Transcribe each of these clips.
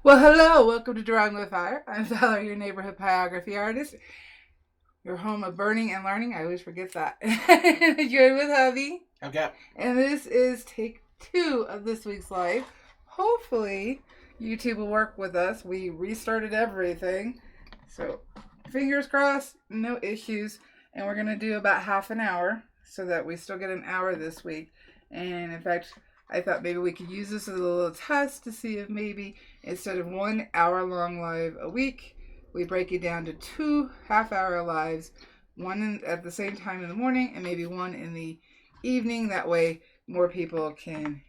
Well, hello. Welcome to Drawing with Fire. I'm Valerie, your neighborhood pyrography artist. Your home of burning and learning. I always forget that. You're with hubby. Okay. And this is take 2 of this week's live. Hopefully, YouTube will work with us. We restarted everything. So, fingers crossed, no issues. And we're going to do about half an hour so that we still get an hour this week. And in fact, I thought maybe we could use this as a little test to see if maybe instead of 1 hour long live a week, we break it down to 2 half-hour lives, one at the same time in the morning and maybe one in the evening. That way more people can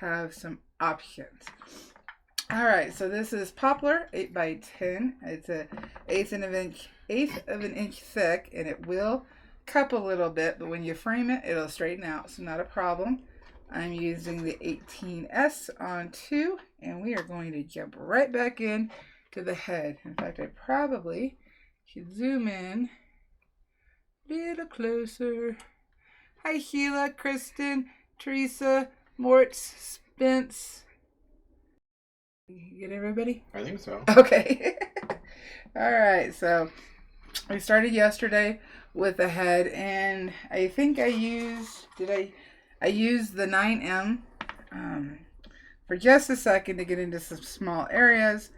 have some options. All right, so this is poplar, 8 by 10. It's an eighth of an inch thick, and it will cup a little bit, but when you frame it, it'll straighten out, so not a problem. I'm using the 18S on 2, and we are going to jump right back in to the head. In fact, I probably should zoom in a little closer. Hi, Sheila, Kristen, Teresa, Mort, Spence. You get everybody? I think so. Okay. All right, so we started yesterday with the head, and I think I used, I used the 9M for just a second to get into some small areas,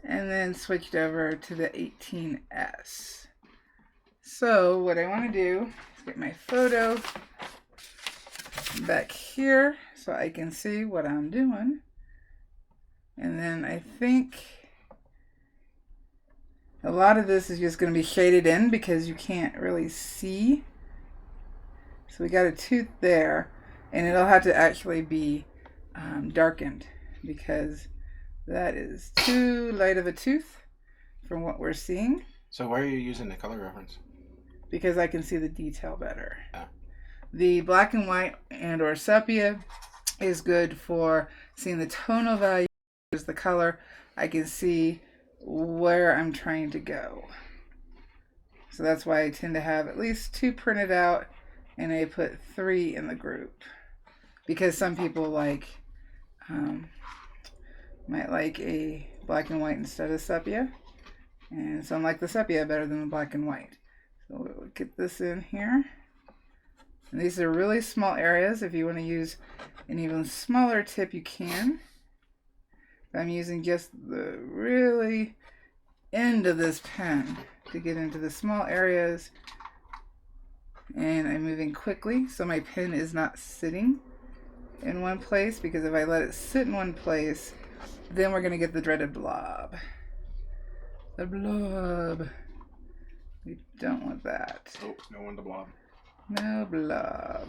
and then switched over to the 18S. So what I want to do is get my photo back here so I can see what I'm doing. And then I think a lot of this is just going to be shaded in because you can't really see. So we got a tooth there, and it'll have to actually be darkened because that is too light of a tooth from what we're seeing. So why are you using the color reference? Because I can see the detail better. Ah. The black and white and or sepia is good for seeing the tonal value. There's the color. I can see where I'm trying to go. So that's why I tend to have at least 2 printed out, and I put 3 in the group. Because some people might like a black and white instead of sepia. And some like the sepia better than the black and white. So we'll get this in here. And these are really small areas. If you want to use an even smaller tip, you can. I'm using just the really end of this pen to get into the small areas. And I'm moving quickly so my pen is not sitting in one place, because if I let it sit in one place, then we're going to get the dreaded blob. The blob. We don't want that. Oh, no one to blob. No blob.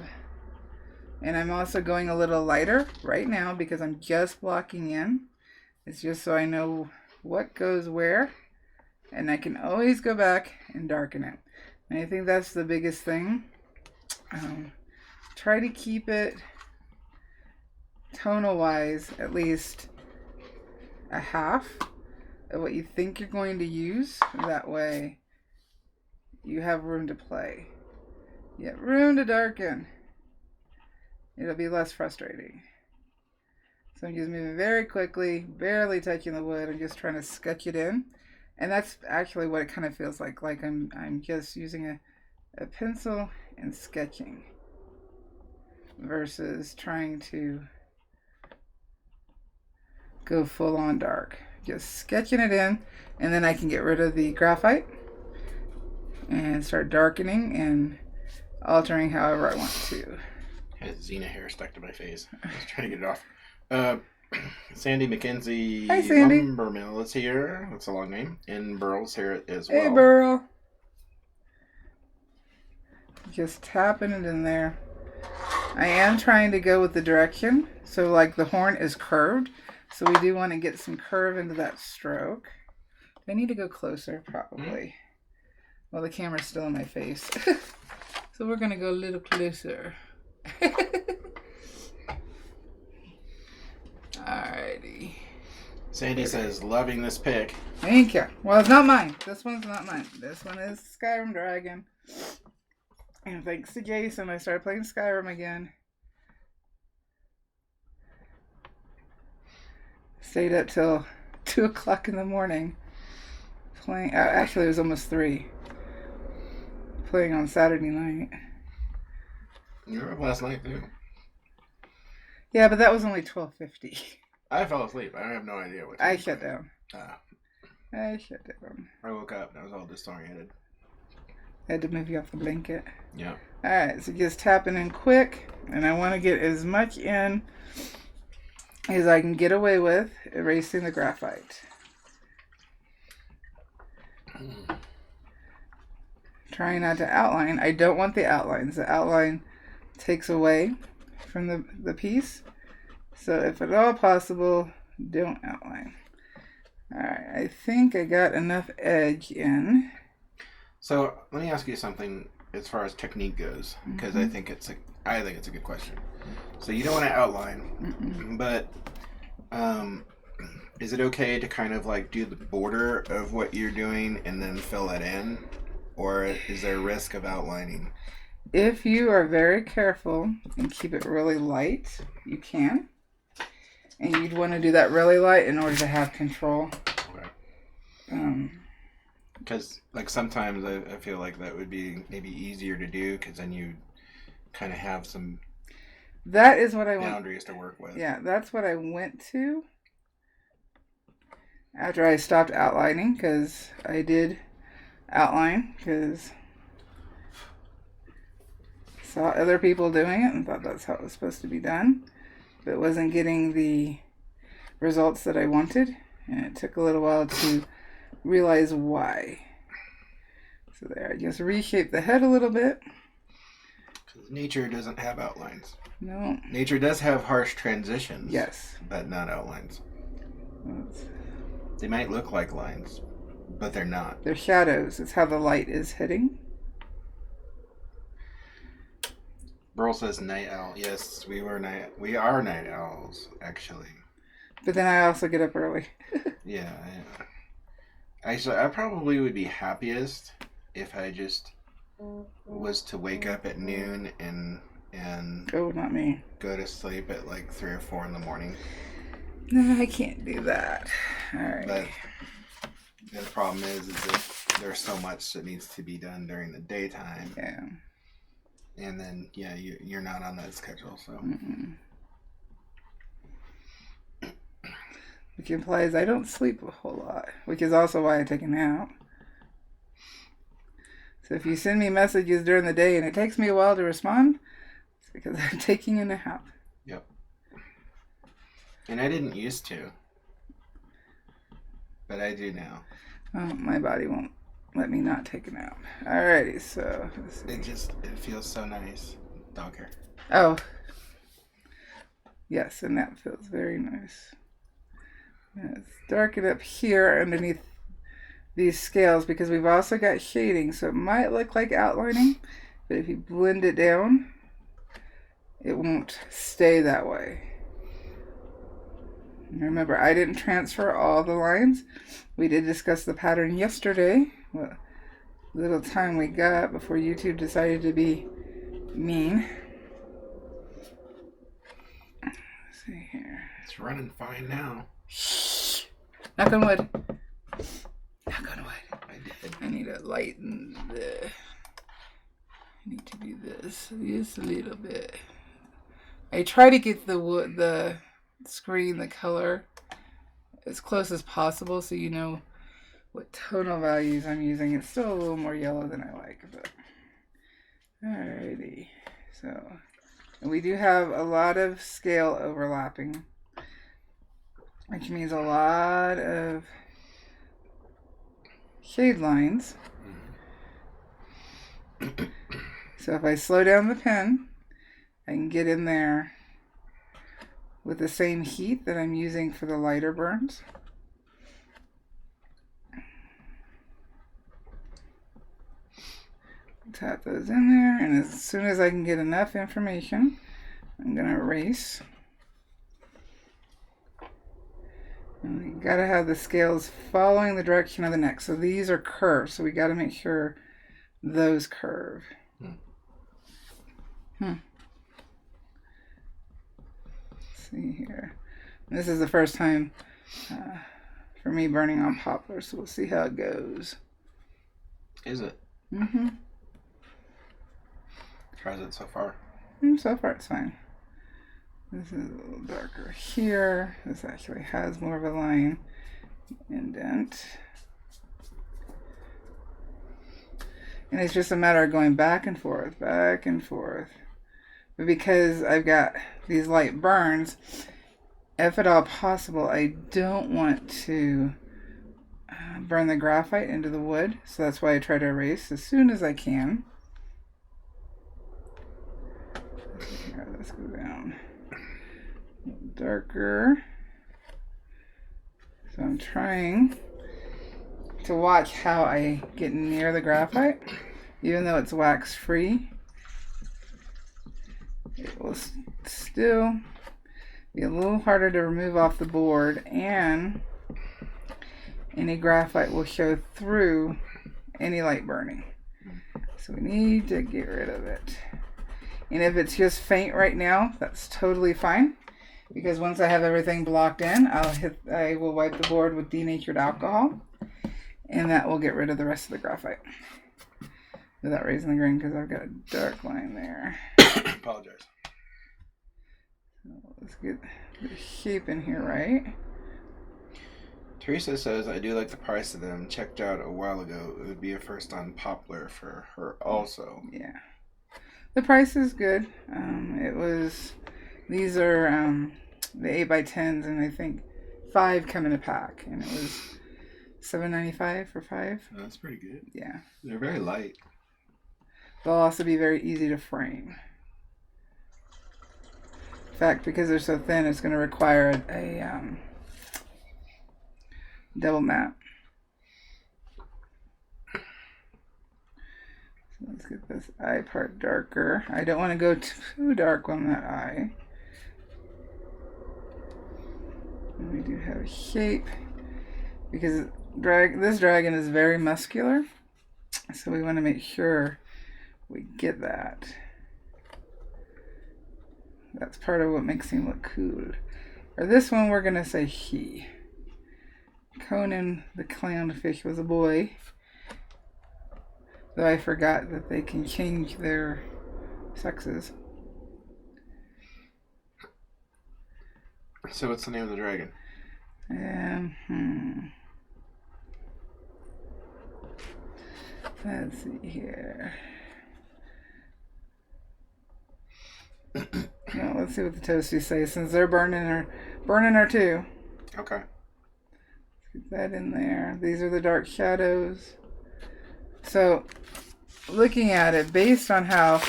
And I'm also going a little lighter right now because I'm just blocking in. It's just so I know what goes where, and I can always go back and darken it. And I think that's the biggest thing. Try to keep it tonal wise at least a half of what you think you're going to use. That way you have room to play. You have room to darken. It'll be less frustrating. So I'm just moving very quickly, barely touching the wood. I'm just trying to sketch it in. And that's actually what it kind of feels like I'm just using a pencil and sketching versus trying to go full on dark. Just sketching it in, and then I can get rid of the graphite and start darkening and altering however I want to. I had Xena hair stuck to my face. I was trying to get it off. Sandy McKenzie. Hi, Sandy. Lumbermill is here. That's a long name. And Burl's here as well. Hey, Burl. Just tapping it in there. I am trying to go with the direction. So like the horn is curved. So we do want to get some curve into that stroke. I need to go closer, probably. Well, the camera's still in my face. So we're going to go a little closer. Alrighty. Sandy says, loving this pick. Thank you. Well, it's not mine. This one's not mine. This one is Skyrim Dragon. And thanks to Jason, I started playing Skyrim again. Stayed up till 2 o'clock in the morning playing. Actually, it was almost 3. Playing on Saturday night. You were up last night too. Yeah, but that was only 12:50. I fell asleep. I have no idea what. I shut down. Ah. I shut down. I woke up and I was all disoriented. I had to move you off the blanket. Yeah. Alright, so just tapping in quick, and I want to get as much in as I can get away with erasing the graphite. Trying not to outline. I don't want the outlines. The outline takes away from the piece. So if at all possible, don't outline. Alright, I think I got enough edge in. So let me ask you something as far as technique goes, because I think it's a good question. So you don't want to outline, but is it okay to kind of like do the border of what you're doing and then fill it in, or is there a risk of outlining? If you are very careful and keep it really light, you can. And you'd want to do that really light in order to have control. Okay. Because like sometimes I feel like that would be maybe easier to do, because then you kind of have some that is what I boundaries to work with. Yeah, that's what I went to after I stopped outlining, because I did outline because saw other people doing it and thought that's how it was supposed to be done, but wasn't getting the results that I wanted, and it took a little while to realize why. So there, I just reshaped the head a little bit. Because nature doesn't have outlines. No. Nature does have harsh transitions. Yes. But not outlines. They might look like lines, but they're not. They're shadows. It's how the light is hitting. Burl says night owl. Yes, we are night owls, actually. But then I also get up early. Yeah. Actually, I probably would be happiest if I just was to wake up at noon and oh, not me. Go to sleep at like 3 or 4 in the morning. No, I can't do that. All right. But the problem is that there's so much that needs to be done during the daytime. Yeah. And then, yeah, you're not on that schedule, so. Which implies I don't sleep a whole lot, which is also why I take a nap. So if you send me messages during the day and it takes me a while to respond, it's because I'm taking a nap. Yep. And I didn't used to, but I do now. Oh, my body won't let me not take a nap. Alrighty, so let's see. It feels so nice. Dog hair. Oh. Yes, and that feels very nice. Let's darken up here underneath these scales, because we've also got shading, so it might look like outlining, but if you blend it down, it won't stay that way. And remember, I didn't transfer all the lines. We did discuss the pattern yesterday. What little time we got before YouTube decided to be mean. Let's see here. It's running fine now. Shh. Knock on wood. Knock on wood. I did. I need to lighten the... I need to do this just a little bit. I try to get the screen, the color, as close as possible so you know what tonal values I'm using. It's still a little more yellow than I like, but alrighty. So, and we do have a lot of scale overlapping, which means a lot of shade lines. So if I slow down the pen, I can get in there with the same heat that I'm using for the lighter burns. Tap those in there, and as soon as I can get enough information, I'm going to erase. And we got to have the scales following the direction of the neck. So these are curved, so we got to make sure those curve. Let's see here. This is the first time for me burning on poplar, so we'll see how it goes. Is it? Mm-hmm. How's it so far? So far it's fine. This is a little darker here. This actually has more of a line indent. And it's just a matter of going back and forth, back and forth. But because I've got these light burns, if at all possible, I don't want to burn the graphite into the wood. So that's why I try to erase as soon as I can. Here, let's go down. A little darker. So I'm trying to watch how I get near the graphite. Even though it's wax free, it will still be a little harder to remove off the board, and any graphite will show through any light burning. So we need to get rid of it. And if it's just faint right now, that's totally fine, because once I have everything blocked in, I will wipe the board with denatured alcohol, and that will get rid of the rest of the graphite without raising the grain, because I've got a dark line there. Apologize. So let's get the shape in here right. Teresa says, I do like the price of them. Checked out a while ago. It would be a first on poplar for her also. Yeah. The price is good. These are the 8x10s, and I think 5 come in a pack, and it was $7.95 for 5. That's pretty good. Yeah. They're very light. They'll also be very easy to frame. In fact, because they're so thin, it's going to require a double mat. So let's get this eye part darker. I don't want to go too dark on that eye. And we do have a shape, because this dragon is very muscular, so we want to make sure we get that. That's part of what makes him look cool. Or this one, we're going to say he. Conan the clownfish was a boy. Though I forgot that they can change their sexes. So what's the name of the dragon? Let's see here. Well, let's see what the toasties say, since they're burning her too. Okay. Let's get that in there. These are the dark shadows. So, looking at it, based on how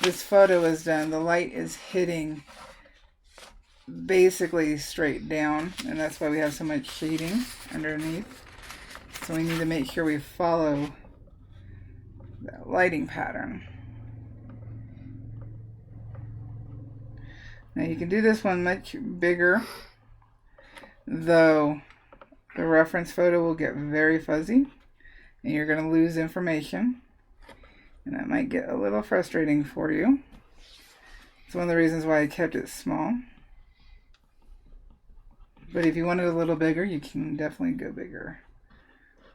this photo is done, the light is hitting basically straight down, and that's why we have so much shading underneath. So we need to make sure we follow that lighting pattern. Now you can do this one much bigger, though the reference photo will get very fuzzy and you're going to lose information, and that might get a little frustrating for you. It's one of the reasons why I kept it small. But if you want it a little bigger, you can definitely go bigger.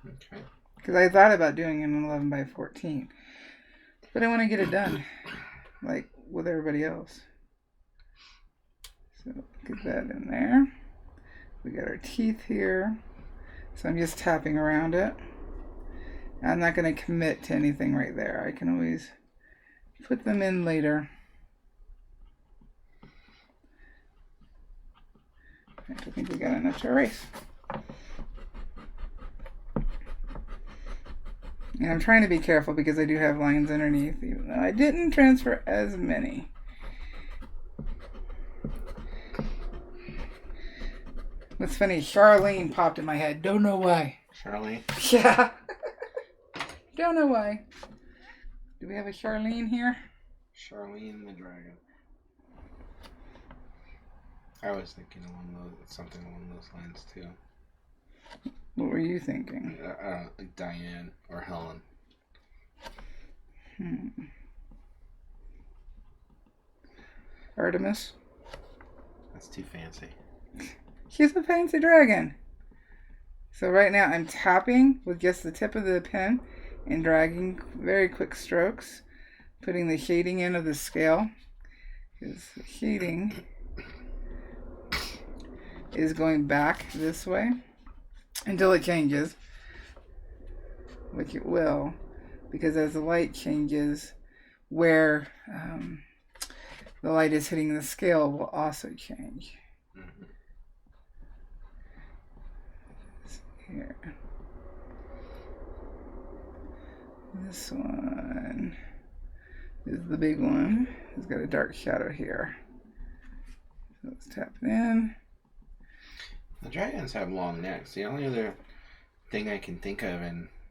Okay. Because I thought about doing an 11x14, but I want to get it done like with everybody else. So get that in there. We got our teeth here. So I'm just tapping around it. I'm not going to commit to anything right there. I can always put them in later. I think we got enough to erase. And I'm trying to be careful because I do have lines underneath, even though I didn't transfer as many. What's funny, Charlene popped in my head. Don't know why. Charlene? Yeah. Don't know why. Do we have a Charlene here? Charlene the dragon. I was thinking something along those lines too. What were you thinking? I don't know, like Diane or Helen. Artemis? That's too fancy. She's a fancy dragon. So right now I'm tapping with just the tip of the pen and dragging very quick strokes, putting the shading in of the scale. Because the shading is going back this way until it changes, which it will, because as the light changes, where the light is hitting the scale will also change. Here. This one is the big one. It's got a dark shadow here. So let's tap it in. The dragons have long necks. The only other thing I can think of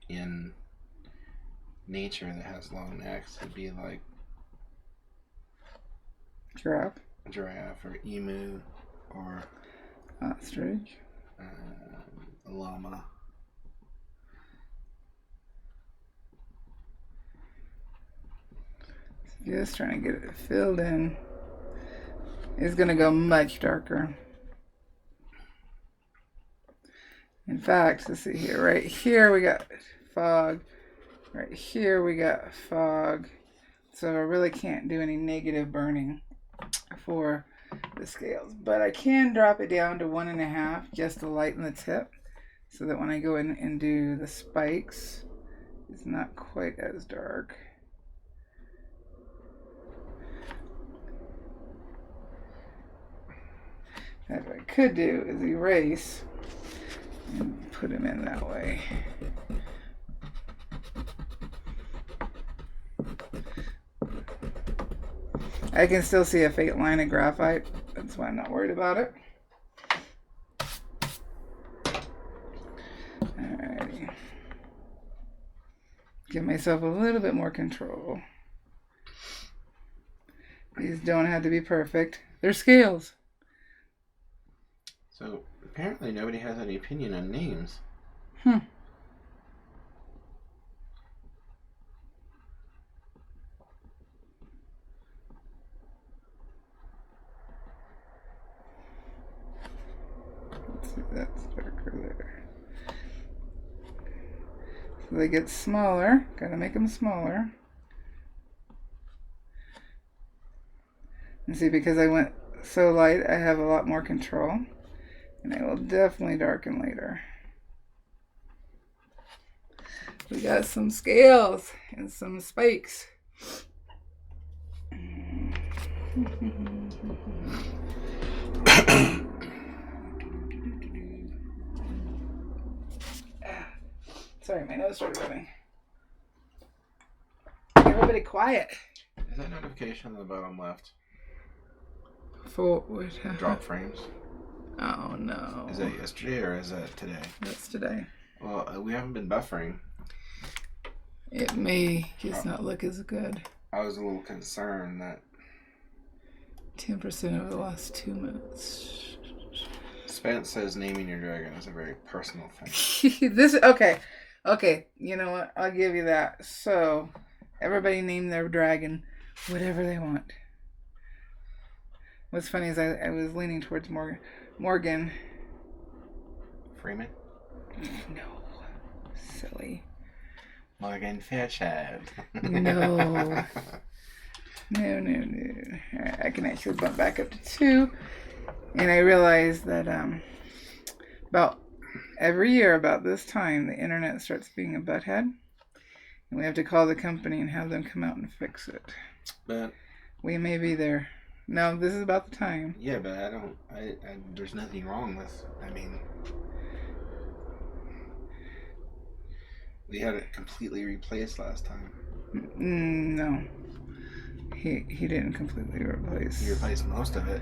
in nature that has long necks would be like Giraffe. Giraffe or emu or ostrich. A llama. Just trying to get it filled in. It's going to go much darker. In fact, let's see here. Right here we got fog. Right here we got fog. So I really can't do any negative burning for the scales. But I can drop it down to 1.5 just to lighten the tip, so that when I go in and do the spikes, it's not quite as dark. What I could do is erase and put them in that way. I can still see a faint line of graphite. That's why I'm not worried about it. Alrighty. Give myself a little bit more control. These don't have to be perfect. They're scales. So apparently nobody has any opinion on names. Let's see, that's darker there. So they get smaller. Gotta make them smaller. And see, because I went so light, I have a lot more control. And I will definitely darken later. We got some scales and some spikes. Sorry, my nose started running. Everybody quiet. Is that notification on the bottom left? For what? Drop frames. Oh no. Is that yesterday or is that today? That's today. Well, we haven't been buffering. It may just not look as good. I was a little concerned that 10% over the last 2 minutes. Spence says naming your dragon is a very personal thing. Okay. You know what? I'll give you that. So, everybody name their dragon whatever they want. What's funny is I was leaning towards Morgan. Freeman? No. Silly. Morgan Fairchild. No. No. All right, I can actually bump back up to 2. And I realized that about every year about this time, the internet starts being a butthead. And we have to call the company and have them come out and fix it. But we may be there. No, this is about the time. Yeah, but there's nothing wrong with, we had it completely replaced last time. No. He didn't completely replace. He replaced most of it.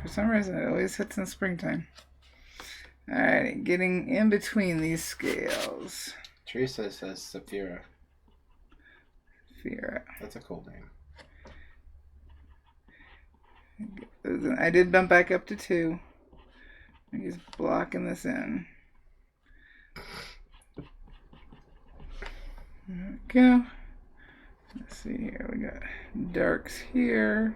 For some reason, it always hits in springtime. Alright, getting in between these scales. Teresa says Sapphira. That's a cool name. I did bump back up to 2. I'm just blocking this in. There we go. Let's see here. We got darks here.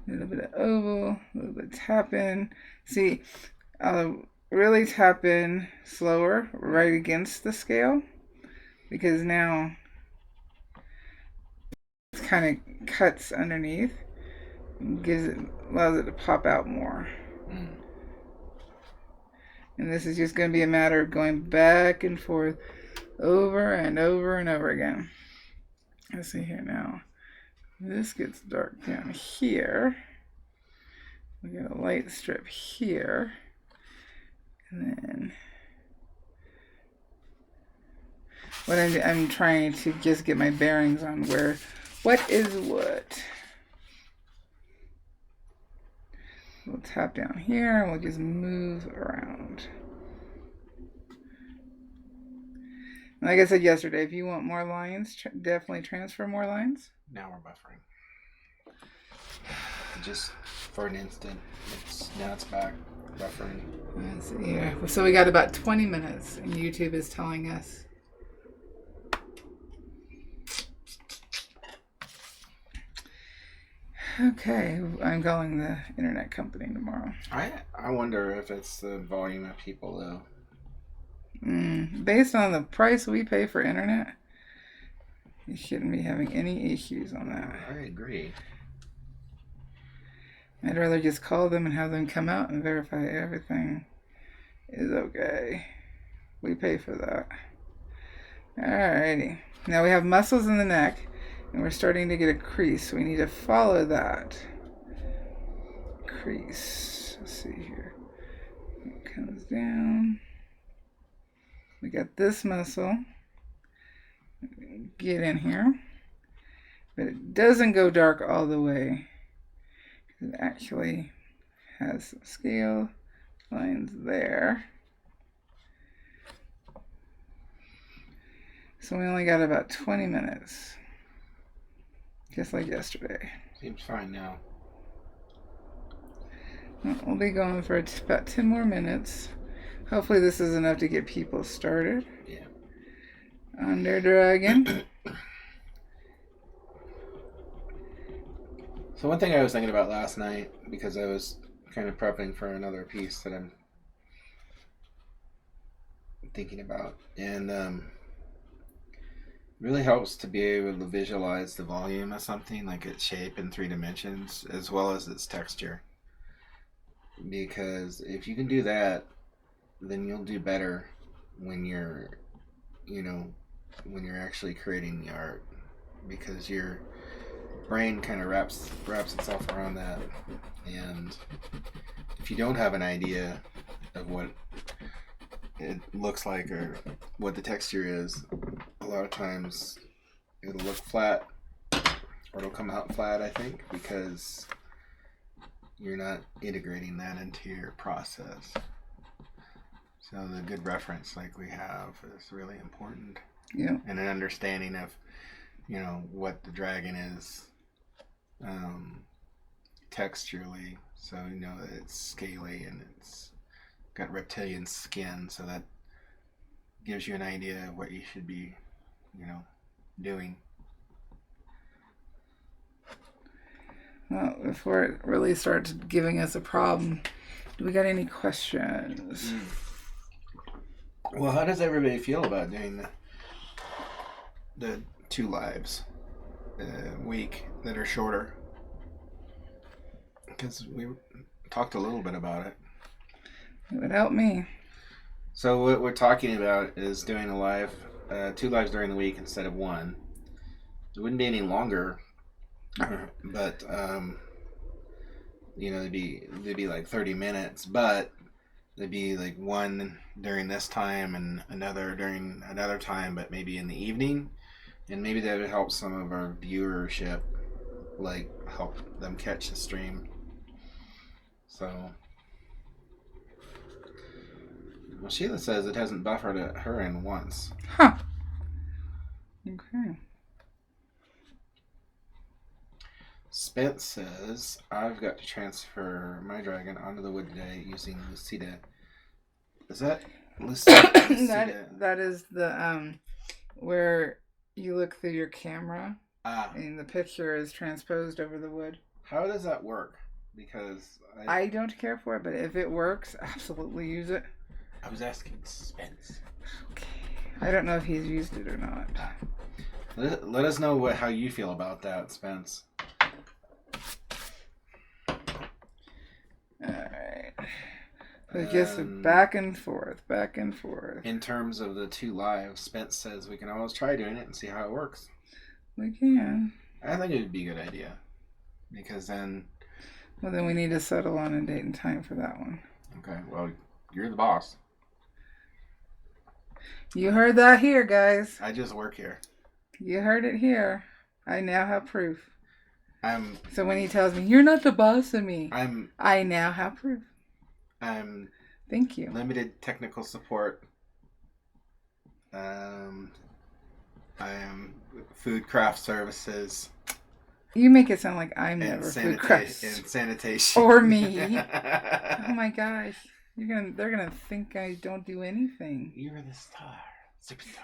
A little bit of oval, a little bit of tap in. See, I'll really tap in slower right against the scale because now it kind of cuts underneath, allows it to pop out more. And this is just going to be a matter of going back and forth over and over and over again. Let's see here now. This gets dark down here. We got a light strip here. And then what I'm trying to just get my bearings on what is what. We'll tap down here and we'll just move around. Like I said yesterday, if you want more lines, definitely transfer more lines. Now we're buffering. Just for an instant, now it's back buffering. Let's see here. So we got about 20 minutes, and YouTube is telling us. Okay, I'm calling the internet company tomorrow. I wonder if it's the volume of people though. Based on the price we pay for internet, you shouldn't be having any issues on that. I agree. I'd rather just call them and have them come out and verify everything is okay. We pay for that. Alrighty. Now we have muscles in the neck. And we're starting to get a crease. So we need to follow that crease. Let's see here. It comes down. We got this muscle. Get in here. But it doesn't go dark all the way. It actually has some scale lines there. So we only got about 20 minutes. Just like yesterday. Seems fine now. We'll be going for about 10 more minutes. Hopefully this is enough to get people started. Yeah. On their dragon. So one thing I was thinking about last night, because I was kind of prepping for another piece that I'm thinking about, and really helps to be able to visualize the volume of something, like its shape in 3 dimensions as well as its texture, because if you can do that, then you'll do better when you're actually creating the art, because your brain kind of wraps itself around that. And if you don't have an idea of what it looks like or what the texture is, a lot of times it'll look flat, or it'll come out flat, I think, because you're not integrating that into your process. So the good reference like we have is really important. Yeah. And an understanding of, what the dragon is texturally. So that it's scaly and it's got reptilian skin, so that gives you an idea of what you should be, doing. Well, before it really starts giving us a problem, do we got any questions? Well, how does everybody feel about doing the 2 lives a week that are shorter? Because we talked a little bit about it. It would help me. So what we're talking about is doing a live, 2 lives during the week instead of 1. It wouldn't be any longer, but they'd be like 30 minutes, but they'd be like 1 during this time and another during another time, but maybe in the evening, and maybe that would help some of our viewership, like help them catch the stream. So, well, Sheila says it hasn't buffered her in once. Huh. Okay. Spence says, I've got to transfer my dragon onto the wood today using Lucida. Is that Lucida? That is the where you look through your camera Ah. and the picture is transposed over the wood. How does that work? Because I don't care for it, but if it works, absolutely use it. I was asking Spence. Okay. I don't know if he's used it or not. Let us know how you feel about that, Spence. Alright. So just back and forth. In terms of the 2 lives, Spence says we can always try doing it and see how it works. We can. I think it would be a good idea. Because then... Well, then we need to settle on a date and time for that one. Okay, well, you're the boss. You heard that here, guys. I just work here. You heard it here. I now have proof. So when he tells me, you're not the boss of me, I now have proof. Thank you. Limited technical support. I am food craft services. You make it sound like I'm never food craft. And sanitation. Or me. Oh my gosh. They're gonna think I don't do anything. You're the star. Superstar.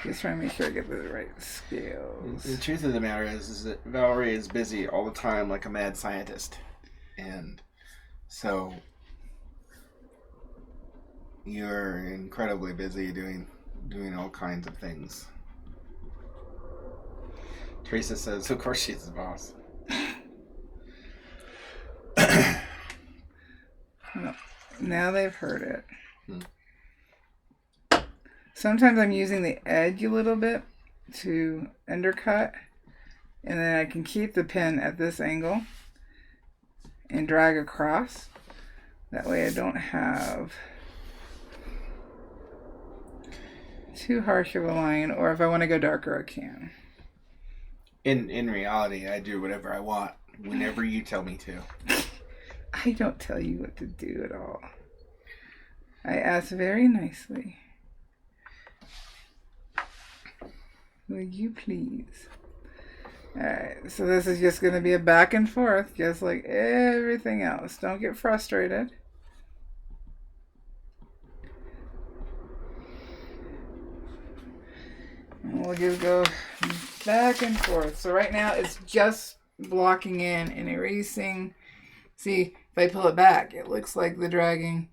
Just trying to make sure I get the right skills. The truth of the matter is that Valerie is busy all the time like a mad scientist. And so you're incredibly busy doing all kinds of things. Teresa says, of course she's the boss. No, now they've heard it. Sometimes I'm using the edge a little bit to undercut, and then I can keep the pen at this angle and drag across. That way I don't have too harsh of a line, or if I want to go darker, I can. In reality, I do whatever I want whenever you tell me to. I don't tell you what to do at all. I ask very nicely. Will you please? Alright, so this is just going to be a back and forth, just like everything else. Don't get frustrated. And we'll just go back and forth. So right now it's just blocking in and erasing. See, if I pull it back, it looks like the dragging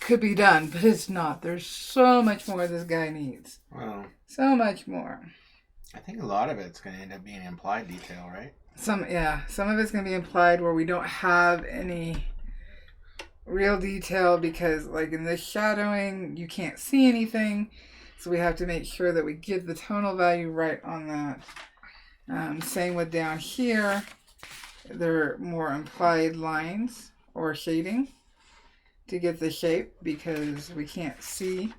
could be done, but it's not. There's so much more this guy needs. Well, so much more. I think a lot of it's going to end up being implied detail, right? Some of it's going to be implied where we don't have any real detail because, like in this shadowing, you can't see anything. So we have to make sure that we get the tonal value right on that. Same with down here. There are more implied lines or shading to get the shape because we can't see.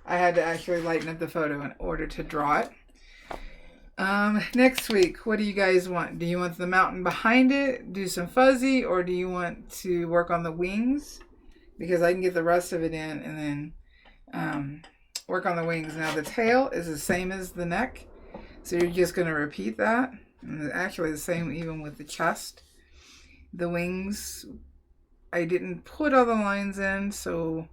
I had to actually lighten up the photo in order to draw it. Next week, what do you guys want? Do you want the mountain behind it, do some fuzzy, or do you want to work on the wings? Because I can get the rest of it in and then work on the wings. Now the tail is the same as the neck, so you're just going to repeat that. And actually the same even with the chest. The wings, I didn't put all the lines in, so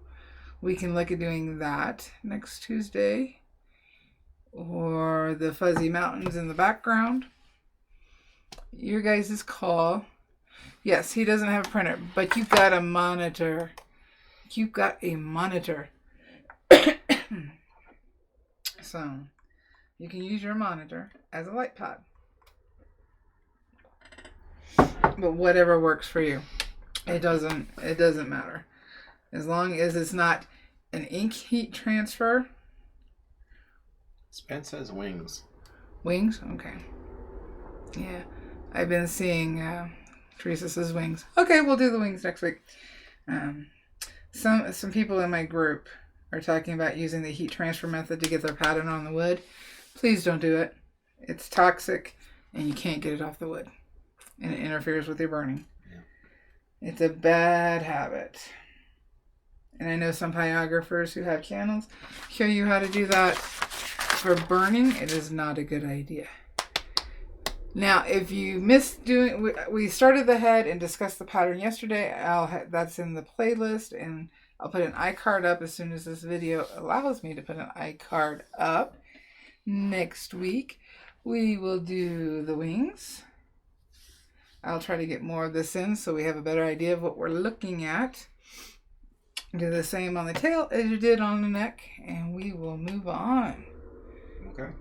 we can look at doing that next Tuesday. Or the fuzzy mountains in the background. Your guys' call. Yes, he doesn't have a printer, but you got a monitor. You got a monitor. So, you can use your monitor as a light pad. But whatever works for you. It doesn't matter. As long as it's not an ink heat transfer. Spence says wings. Wings? Okay. Yeah. I've been seeing Teresa says wings. Okay, we'll do the wings next week. Some people in my group are talking about using the heat transfer method to get their pattern on the wood. Please don't do it. It's toxic and you can't get it off the wood. And it interferes with your burning. Yeah. It's a bad habit. And I know some pyographers who have channels show you how to do that. For burning, it is not a good idea. Now, if you missed doing, we started the head and discussed the pattern yesterday. That's in the playlist, and I'll put an iCard up as soon as this video allows me to put an iCard up. Next week, we will do the wings. I'll try to get more of this in so we have a better idea of what we're looking at. Do the same on the tail as you did on the neck, and we will move on. Okay.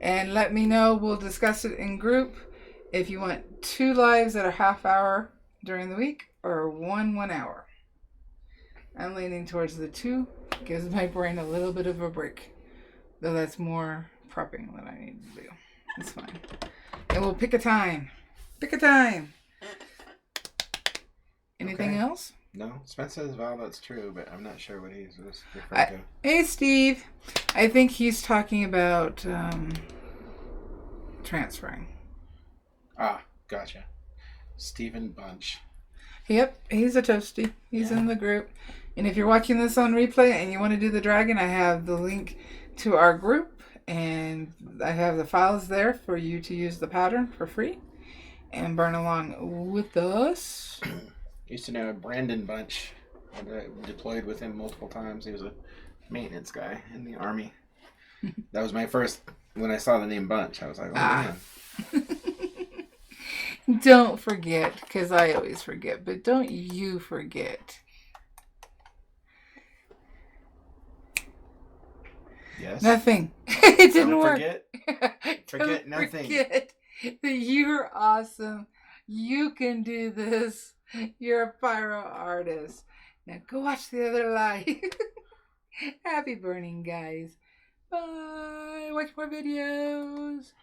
And let me know. We'll discuss it in group. If you want 2 lives at a half hour during the week or 1 hour. I'm leaning towards the 2. Gives my brain a little bit of a break. Though that's more prepping than I need to do. It's fine. And we'll pick a time. Pick a time. Anything else? No. Spence says, well, that's true, but I'm not sure what he's referring to. Hey, Steve. I think he's talking about transferring. Ah, gotcha. Stephen Bunch. Yep, he's a toasty. He's in the group. And if you're watching this on replay and you want to do the dragon, I have the link to our group. And I have the files there for you to use the pattern for free. And burn along with us. Used to know Brandon Bunch. I deployed with him multiple times. He was a maintenance guy in the Army. That was my first, when I saw the name Bunch, I was like, oh man. Don't forget, because I always forget, but don't you forget. Yes. Nothing. It didn't work. Forget nothing. Forget that you're awesome. You can do this. You're a pyro artist. Now go watch the other live. Happy burning, guys. Bye. Watch more videos.